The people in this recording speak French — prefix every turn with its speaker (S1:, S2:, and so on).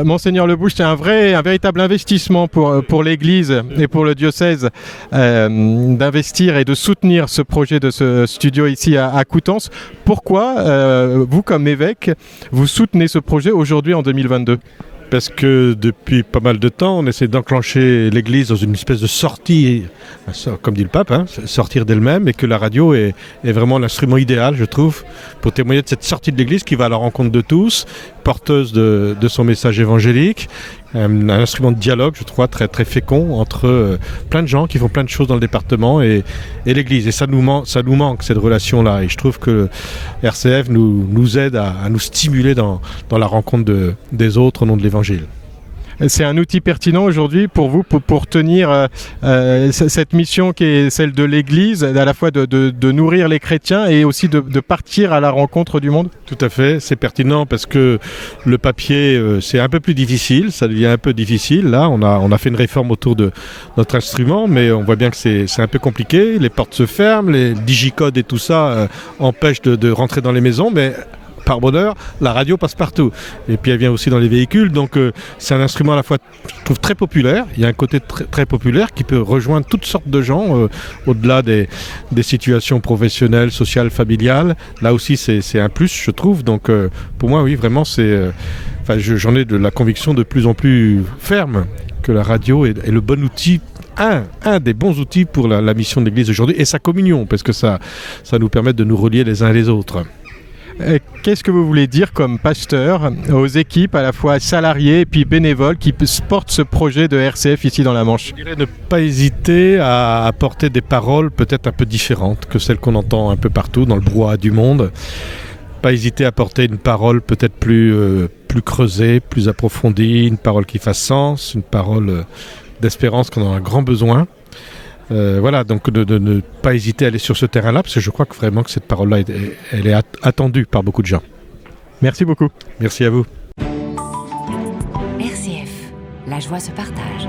S1: Monseigneur Lebouche, c'est un véritable investissement pour l'Église et pour le diocèse d'investir et de soutenir ce projet de ce studio ici à Coutances. Pourquoi, vous comme évêque, vous soutenez ce projet aujourd'hui en 2022 ?
S2: Parce que depuis pas mal de temps, on essaie d'enclencher l'Église dans une espèce de sortie, comme dit le pape, sortir d'elle-même, et que la radio est vraiment l'instrument idéal, je trouve, pour témoigner de cette sortie de l'Église qui va à la rencontre de tous, porteuse de son message évangélique, un instrument de dialogue, je trouve, très, très fécond entre plein de gens qui font plein de choses dans le département et l'Église. Et ça nous manque, cette relation-là. Et je trouve que RCF nous aide à nous stimuler dans la rencontre des autres au nom de l'Évangile.
S1: C'est un outil pertinent aujourd'hui pour vous, pour tenir cette mission qui est celle de l'Église, à la fois de nourrir les chrétiens et aussi de partir à la rencontre du monde ?
S2: Tout à fait, c'est pertinent parce que le papier, c'est un peu plus difficile, ça devient un peu difficile. Là, on a fait une réforme autour de notre instrument, mais on voit bien que c'est un peu compliqué. Les portes se ferment, les digicodes et tout ça empêchent de rentrer dans les maisons, mais par bonheur, la radio passe partout. Et puis elle vient aussi dans les véhicules, donc c'est un instrument à la fois, je trouve, très populaire. Il y a un côté très, très populaire qui peut rejoindre toutes sortes de gens, au-delà des situations professionnelles, sociales, familiales. Là aussi, c'est un plus, je trouve. Donc pour moi, oui, vraiment, j'en ai de la conviction de plus en plus ferme que la radio est le bon outil, un des bons outils pour la mission de l'Église aujourd'hui, et sa communion, parce que ça nous permet de nous relier les uns les autres.
S1: Qu'est-ce que vous voulez dire comme pasteur aux équipes à la fois salariées et puis bénévoles qui portent ce projet de RCF ici dans la Manche ?
S2: Je dirais ne pas hésiter à apporter des paroles peut-être un peu différentes que celles qu'on entend un peu partout dans le brouhaha du monde. Pas hésiter à apporter une parole peut-être plus creusée, plus approfondie, une parole qui fasse sens, une parole d'espérance qu'on en a grand besoin. Voilà, donc de ne pas hésiter à aller sur ce terrain-là, parce que je crois que vraiment que cette parole-là, elle est attendue par beaucoup de gens.
S1: Merci beaucoup.
S2: Merci à vous.
S3: RCF, la joie se partage.